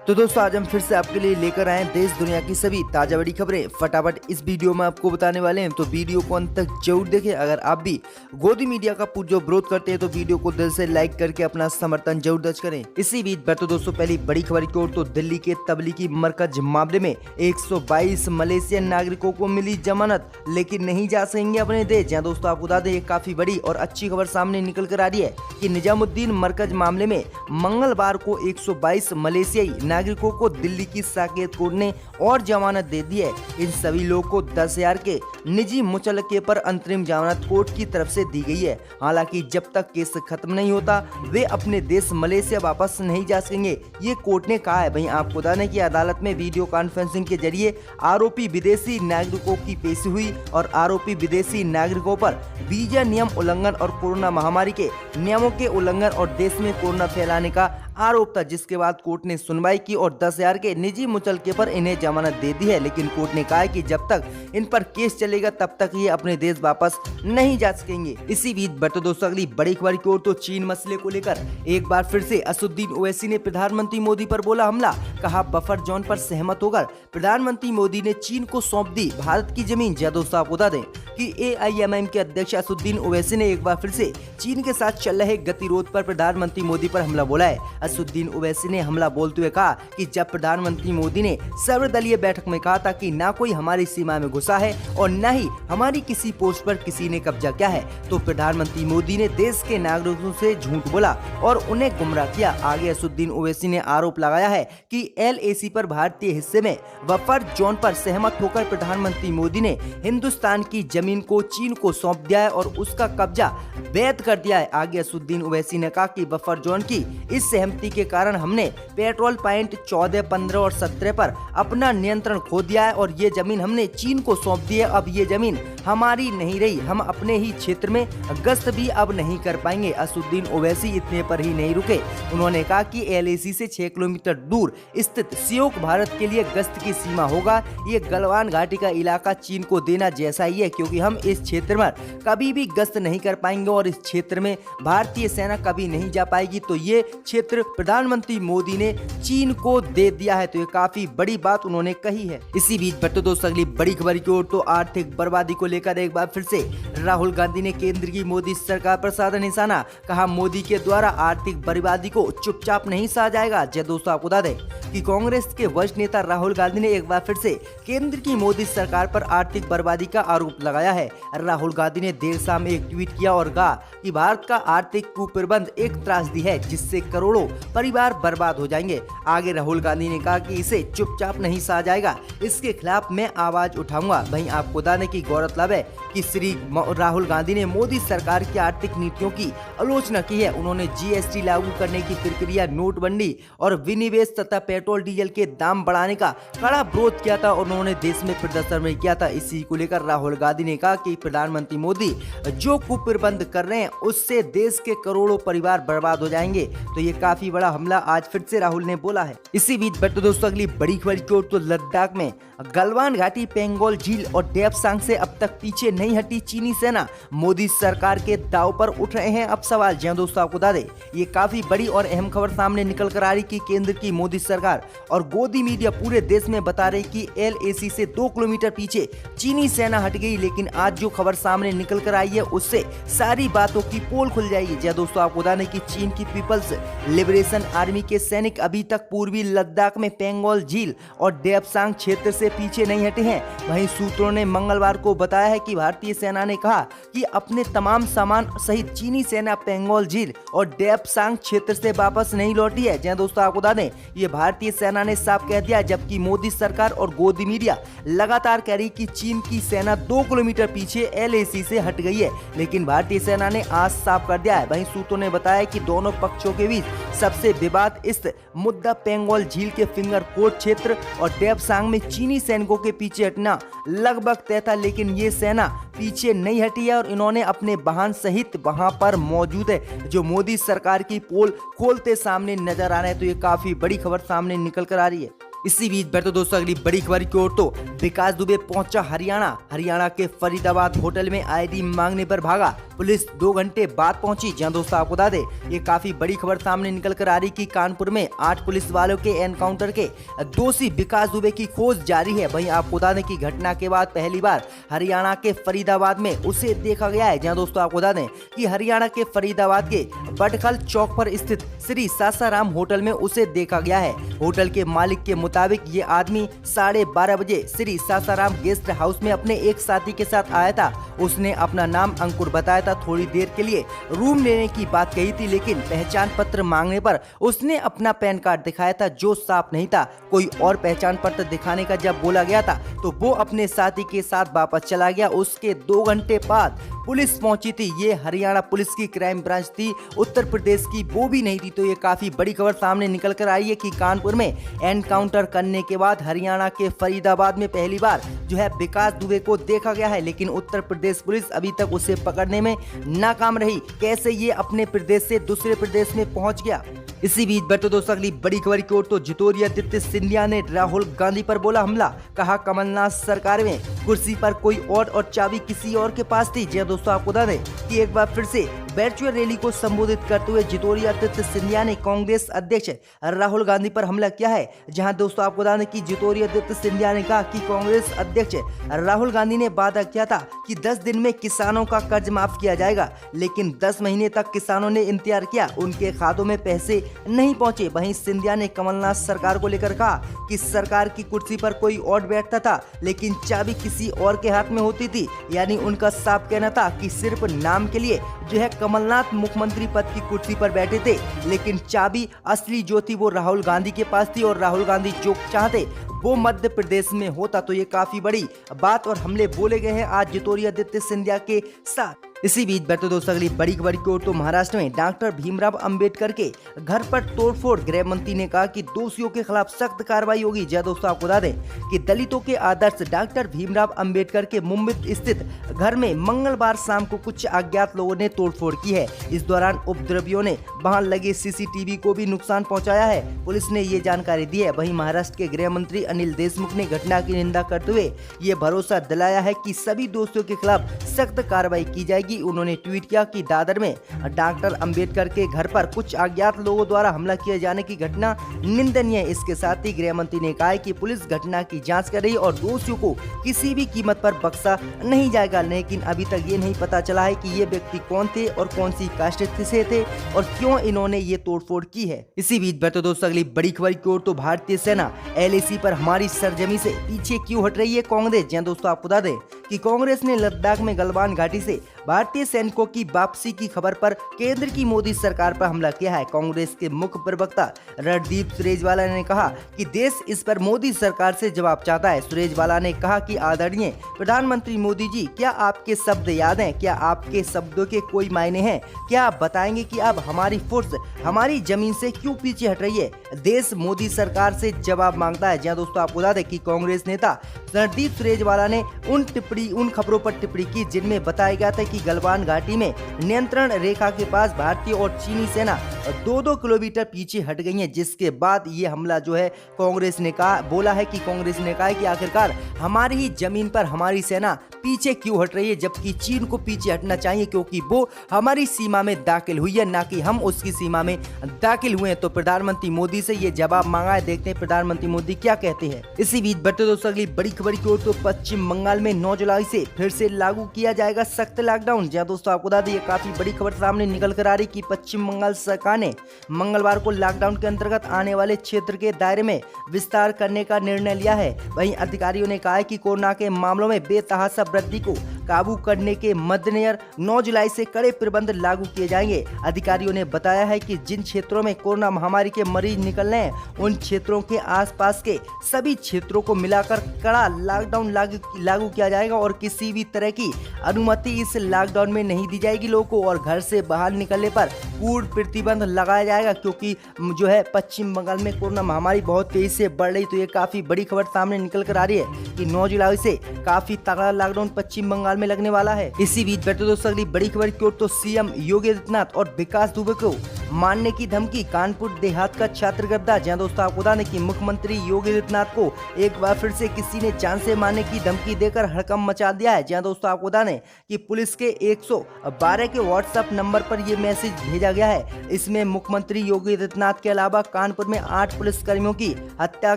तो दोस्तों आज हम फिर से आपके लिए लेकर आए हैं देश दुनिया की सभी ताजा बड़ी खबरें। फटाफट इस वीडियो में आपको बताने वाले हैं, तो वीडियो को अंत तक जरूर देखें। अगर आप भी गोदी मीडिया का जो विरोध करते हैं तो वीडियो को दिल से लाइक करके अपना समर्थन जरूर दर्ज करें। इसी बीच पर तो दोस्तों पहली बड़ी खबर की ओर, तो दिल्ली के तबलीगी मरकज मामले में 122 मलेशियन नागरिकों को मिली जमानत, लेकिन नहीं जा सकेंगे अपने देश। जहाँ दोस्तों आपको बता दें ये काफी बड़ी और अच्छी खबर सामने निकल कर आ रही है कि निजामुद्दीन मरकज मामले में मंगलवार को 122 मलेशियाई नागरिकों को दिल्ली की साकेत कोर्ट ने और जमानत दे दी है। इन सभी लोगों को 10,000 के निजी मुचलके पर अंतरिम जमानत कोर्ट की तरफ से दी गई है। हालांकि जब तक केस खत्म नहीं होता वे अपने देश मलेशिया वापस नहीं जा सकेंगे, ये कोर्ट ने कहा है। वहीं आपको बता दें कि अदालत में वीडियो कॉन्फ्रेंसिंग के जरिए आरोपी विदेशी नागरिकों की पेशी हुई और आरोपी विदेशी नागरिकों पर वीजा नियम उल्लंघन और कोरोना महामारी के नियमों के उल्लंघन और देश में कोरोना फैलाने का आरोप था, जिसके बाद कोर्ट ने सुनवाई की और 10,000 के निजी मुचलके पर इन्हें जमानत दे दी है। लेकिन कोर्ट ने कहा है कि जब तक इन पर केस चलेगा तब तक ये अपने देश वापस नहीं जा सकेंगे। इसी बीच बढ़ते दोस्तों अगली बड़ी खबर की ओर, तो चीन मसले को लेकर एक बार फिर से असदुद्दीन ओवैसी ने प्रधानमंत्री मोदी पर बोला हमला। कहा बफर जोन पर सहमत होकर प्रधानमंत्री मोदी ने चीन को सौंप दी भारत की जमीन। जय दोस्तों आपको बता दें कि AIMM के अध्यक्ष असदुद्दीन ओवैसी ने एक बार फिर से चीन के साथ चल रहे गतिरोध पर प्रधानमंत्री मोदी पर हमला बोला है। असदुद्दीन ओवैसी ने हमला बोलते हुए कहा कि जब प्रधानमंत्री मोदी ने सर्वदलीय बैठक में कहा था कि ना कोई हमारी सीमा में घुसा है और न ही हमारी किसी पोस्ट पर किसी ने कब्जा किया है, तो प्रधानमंत्री मोदी ने देश के नागरिकों से झूठ बोला और उन्हें गुमराह किया। आगे असदुद्दीन ओवैसी ने आरोप लगाया है कि LAC पर भारतीय हिस्से में बफर जोन पर सहमत होकर प्रधानमंत्री मोदी ने हिंदुस्तान की जमीन को चीन को सौंप दिया है और उसका कब्जा वैध कर दिया है। आगे असदुद्दीन ओवैसी ने कहा कि बफर जोन की इस सहमति के कारण हमने पेट्रोल पॉइंट 14, 15 और 17 पर अपना नियंत्रण खो दिया है और ये जमीन हमने चीन को सौंप दी है। अब ये जमीन हमारी नहीं रही, हम अपने ही क्षेत्र में गश्त भी अब नहीं कर पाएंगे। असदुद्दीन ओवैसी इतने पर ही नहीं रुके, उन्होंने कहा कि LAC से 6 किलोमीटर दूर स्थित सियोक भारत के लिए गश्त की सीमा होगा। ये गलवान घाटी का इलाका चीन को देना जैसा ही है, क्योंकि हम इस क्षेत्र में कभी भी गश्त नहीं कर पाएंगे और इस क्षेत्र में भारतीय सेना कभी नहीं जा पाएगी। तो ये क्षेत्र प्रधानमंत्री मोदी ने चीन को दे दिया है। तो ये काफी बड़ी बात उन्होंने कही है। इसी बीच बढ़ते दोस्तों अगली बड़ी खबर की ओर, तो आर्थिक बर्बादी को लेकर एक बार फिर से राहुल गांधी ने केंद्र की मोदी सरकार पर साधा निशाना। कहा मोदी के द्वारा आर्थिक बर्बादी को चुपचाप नहीं सहा जाएगा। जय दोस्तों आपको बता दें कि कांग्रेस के वरिष्ठ नेता राहुल गांधी ने एक बार फिर से केंद्र की मोदी सरकार पर आर्थिक बर्बादी का आरोप लगाया है। राहुल गांधी ने देर शाम एक ट्वीट किया और कहा कि भारत का आर्थिक कुप्रबंध एक त्रासदी है जिससे करोड़ों परिवार बर्बाद हो जाएंगे। आगे राहुल गांधी ने कहा कि इसे चुपचाप नहीं सहा जाएगा, इसके खिलाफ मैं आवाज उठाऊंगा। वहीं आपको बताने की गौरतलब है कि श्री राहुल गांधी ने मोदी सरकार की आर्थिक नीतियों की आलोचना की है। उन्होंने GST लागू करने की प्रक्रिया, नोटबंदी और विनिवेश तथा पेट्रोल डीजल के दाम बढ़ाने का कड़ा विरोध किया था और उन्होंने देश में प्रदर्शन भी किया था। इसी को लेकर राहुल गांधी ने कहा कि प्रधानमंत्री मोदी जो कुप्रबंध कर रहे हैं उससे देश के करोड़ों परिवार बर्बाद हो जाएंगे। तो ये काफी बड़ा हमला आज फिर से राहुल ने बोला है। इसी बीच बढ़ते दोस्तों अगली बड़ी खबर की ओर, तो लद्दाख में गलवान घाटी, पेंगोल झील और डेप्सांग से अब तक पीछे नहीं हटी चीनी सेना। मोदी सरकार के दाव पर उठ रहे हैं अब सवाल। जहां दोस्तों आपको बता दें ये काफी बड़ी और अहम खबर सामने निकल कर आ रही कि केंद्र की मोदी सरकार और गोदी मीडिया पूरे देश में बता रही कि LAC से 2 किलोमीटर पीछे चीनी सेना हट गई। लेकिन आज जो खबर सामने निकल कर आई है उससे सारी बातों की पोल खुल जाएगी। जय दोस्तों आपको बता दें कि चीन की पीपल्स लिबरेशन आर्मी के सैनिक अभी तक पूर्वी लद्दाख में पेंगोल झील और डेप्सांग क्षेत्र से पीछे नहीं हटे हैं। वहीं सूत्रों ने मंगलवार को बताया है कि भारतीय सेना ने कहा कि अपने तमाम सामान सहित चीनी सेना पेंगोल झील और डेप्सांग क्षेत्र से वापस नहीं लौटी है। जय दोस्तों आपको बता दें ये भारतीय सेना ने साफ कह दिया, जबकि मोदी सरकार और गोदी मीडिया लगातार कह रही कि चीन की सेना 2 किलोमीटर पीछे LAC से हट गई है, लेकिन भारतीय सेना ने आज साफ कर दिया है। वहीं सूत्रों ने बताया कि दोनों पक्षों के बीच सबसे विवाद इस मुद्दा पेंगोल झील के फिंगर कोट क्षेत्र और डेप्सांग में चीनी सैनिकों के पीछे हटना लगभग तय था, लेकिन ये सेना पीछे नहीं हटी है और इन्होंने अपने वाहन सहित वहां पर मौजूद है, जो मोदी सरकार की पोल खोलते सामने नजर आ रहे हैं। तो ये काफी बड़ी खबर सामने निकल कर आ रही है। इसी बीच बढ़ते दोस्तों अगली बड़ी खबर की ओर, तो विकास दुबे पहुंचा हरियाणा के फरीदाबाद होटल में ID मांगने पर भागा। पुलिस 2 घंटे बाद पहुंची। जहां दोस्तों आपको बता दें ये काफी बड़ी खबर सामने निकल कर आ रही कि कानपुर में 8 पुलिस वालों के एनकाउंटर के दोषी विकास दुबे की खोज जारी है। वहीं आपको बता दें कि घटना के बाद पहली बार हरियाणा के फरीदाबाद में उसे देखा गया है। जहां दोस्तों आपको बता दें कि हरियाणा के फरीदाबाद के बटखल चौक पर स्थित श्री सासाराम होटल में उसे देखा गया है। होटल के मालिक के मुताबिक ये आदमी 12:30 बजे श्री सासाराम गेस्ट हाउस में अपने एक साथी के साथ आया था। उसने अपना नाम अंकुर बताया था। थोड़ी देर के लिए रूम लेने की बात कही थी, लेकिन पहचान पत्र मांगने पर उसने अपना पैन कार्ड दिखाया था जो साफ नहीं था। कोई और पहचान पत्र दिखाने का जब बोला गया था तो वो अपने साथी के साथ वापस चला गया। उसके 2 घंटे बाद पुलिस पहुंची थी। ये हरियाणा पुलिस की क्राइम ब्रांच थी, उत्तर प्रदेश की वो भी नहीं थी। तो ये काफी बड़ी खबर सामने निकल कर आई है कि कानपुर में एनकाउंटर करने के बाद हरियाणा के फरीदाबाद में पहली बार जो है विकास दुबे को देखा गया है, लेकिन उत्तर प्रदेश पुलिस अभी तक उसे पकड़ने में नाकाम रही। कैसे ये अपने प्रदेश से दूसरे प्रदेश में पहुंच गया। इसी बीच बढ़ते दोस्तों अगली बड़ी खबर की ओर तो ज्योतिरादित्य सिंधिया ने राहुल गांधी पर बोला हमला। कहा कमलनाथ सरकार में कुर्सी पर कोई और चाबी किसी और के पास थी। जी दोस्तों आपको बता दें कि एक बार फिर से वर्चुअल रैली को संबोधित करते हुए ज्योतिरादित्य सिंधिया ने कांग्रेस अध्यक्ष राहुल गांधी पर हमला किया है। जहां दोस्तों आपको बता दें कि ज्योतिरादित्य सिंधिया ने कहा कि कांग्रेस अध्यक्ष राहुल गांधी ने वादा किया था कि 10 दिन में किसानों का कर्ज माफ किया जाएगा, लेकिन 10 महीने तक किसानों ने इंतजार किया, उनके खातों में पैसे नहीं पहुंचे। वहीं सिंधिया ने कमलनाथ सरकार को लेकर कहा कि सरकार की कुर्सी पर कोई और बैठता था, लेकिन चाबी किसी और के हाथ में होती थी। यानी उनका साफ कहना था कि सिर्फ नाम के लिए जो है कमलनाथ मुख्यमंत्री पद की कुर्सी पर बैठे थे, लेकिन चाबी असली जो थी वो राहुल गांधी के पास थी और राहुल गांधी जो चाहते वो मध्य प्रदेश में होता। तो ये काफी बड़ी बात और हमले बोले गए हैं आज ज्योतिरादित्य सिंधिया के साथ। इसी बीच बढ़ते दोस्तों अगली बड़ी खबर की ओर तो महाराष्ट्र में डॉक्टर भीमराव अंबेडकर के घर पर तोड़फोड़। गृह मंत्री ने कहा कि दोषियों के खिलाफ सख्त कार्रवाई होगी। जय दोस्तों आपको बता दें कि दलितों के आदर्श डॉक्टर भीमराव अंबेडकर के मुंबई स्थित घर में मंगलवार शाम को कुछ अज्ञात लोगों ने तोड़फोड़ की है। इस दौरान उपद्रवियों ने वहां लगे सीसीटीवी को भी नुकसान पहुंचाया है, पुलिस ने ये जानकारी दी है। वहीं महाराष्ट्र के गृह मंत्री अनिल देशमुख ने घटना की निंदा करते हुए ये भरोसा दिलाया है कि सभी दोषियों के खिलाफ सख्त कार्रवाई की जाएगी। उन्होंने ट्वीट किया कि दादर में डॉक्टर अंबेडकर के घर पर कुछ अज्ञात लोगों द्वारा हमला किए जाने की घटना निंदनीय है। इसके साथ ही गृह मंत्री ने कहा कि पुलिस घटना की जांच कर रही है और दोषियों को किसी भी कीमत पर बख्शा नहीं जाएगा। लेकिन अभी तक ये नहीं पता चला है कि ये व्यक्ति कौन थे और कौन सी कास्ट से थे और क्यों इन्होंने ये तोड़फोड़ की है। इसी बीच बढ़ते दोस्तों अगली बड़ी खबर की ओर तो भारतीय सेना LAC पर हमारी सरजमी से पीछे क्यों हट रही है कांग्रेस। जी दोस्तों आपको बता दें कि कांग्रेस ने लद्दाख में गलवान घाटी से भारतीय सैनिकों की वापसी की खबर पर केंद्र की मोदी सरकार पर हमला किया है। कांग्रेस के मुख्य प्रवक्ता रणदीप सुरजेवाला ने कहा कि देश इस पर मोदी सरकार से जवाब चाहता है। सुरजेवाला ने कहा कि आदरणीय प्रधानमंत्री मोदी जी, क्या आपके शब्द याद हैं? क्या आपके शब्दों के कोई मायने हैं? क्या आप बताएंगे कि अब हमारी फोर्स हमारी जमीन से क्यों पीछे हट रही है? देश मोदी सरकार से जवाब मांगता है। जहाँ दोस्तों आपको बता दें कि कांग्रेस नेता रणदीप सुरजेवाला ने उन खबरों पर टिप्पणी की जिनमें बताया गया था कि गलवान घाटी में नियंत्रण रेखा के पास भारतीय और चीनी सेना 2-2 किलोमीटर पीछे हट गई है। जिसके बाद ये हमला जो है कांग्रेस ने बोला है कि आखिरकार हमारी ही जमीन पर हमारी सेना पीछे क्यों हट रही है, जबकि चीन को पीछे हटना चाहिए क्योंकि वो हमारी सीमा में दाखिल हुई है, ना कि हम उसकी सीमा में दाखिल हुए हैं। तो प्रधानमंत्री मोदी से ये जवाब मांगा है, देखते हैं प्रधानमंत्री मोदी क्या कहते हैं। इसी बीच बढ़ते दोस्तों अगली बड़ी खबर की ओर तो पश्चिम बंगाल में 9 जुलाई से फिर से लागू किया जाएगा सख्त लॉकडाउन। जहां दोस्तों आपको बता दें ये काफी बड़ी खबर सामने निकल कर आ रही कि पश्चिम बंगाल सरकार ने मंगलवार को लॉकडाउन के अंतर्गत आने वाले क्षेत्र के दायरे में विस्तार करने का निर्णय लिया है। वहीं अधिकारियों ने कहा है कि कोरोना के मामलों में बेतहाशा वृद्धि को काबू करने के मद्देनजर 9 जुलाई से कड़े प्रबंध लागू किए जाएंगे। अधिकारियों ने बताया है कि जिन क्षेत्रों में कोरोना महामारी के मरीज निकल रहे हैं उन क्षेत्रों के आसपास के सभी क्षेत्रों को मिलाकर कड़ा लॉकडाउन लागू किया जाएगा और किसी भी तरह की अनुमति इस लॉकडाउन में नहीं दी जाएगी। लोगों को और घर से बाहर निकलने पर पूर्ण प्रतिबंध लगाया जाएगा क्योंकि जो है पश्चिम बंगाल में कोरोना महामारी बहुत तेजी से बढ़ रही। तो ये काफी बड़ी खबर सामने निकल कर आ रही है कि 9 जुलाई से काफी तगड़ा लॉकडाउन पश्चिम बंगाल साल में लगने वाला है। इसी बीच बैठे दोस्तों अगली बड़ी खबर की ओर तो सीएम योगी आदित्यनाथ और विकास दुबे को मारने की धमकी। कानपुर देहात का छात्र गिरफ्तार। जहां दोस्तों आपको बता दें कि मुख्यमंत्री योगी आदित्यनाथ को एक बार फिर से किसी ने जान से मारने की धमकी देकर हड़कंप मचा दिया है। जहां दोस्तों आपको बता दें कि पुलिस के 112 के व्हाट्सएप नंबर पर यह मैसेज भेजा गया है। इसमें मुख्यमंत्री योगी आदित्यनाथ के अलावा कानपुर में 8 पुलिसकर्मियों की हत्या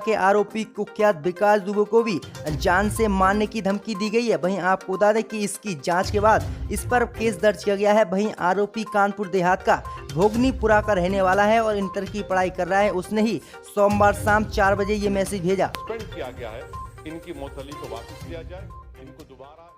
के आरोपी कुख्यात विकास दुबे को भी जान से मारने की धमकी दी गई है। वहीं आपको बता दें कि इसकी जांच के बाद इस पर केस दर्ज किया गया है। वहीं आरोपी कानपुर देहात का भोगनीपुरा का रहने वाला है और इंटर की पढ़ाई कर रहा है। उसने ही सोमवार शाम 4 बजे ये मैसेज भेजा। किया गया है, इनकी मौतली को वापस लिया जाए, इनको दोबारा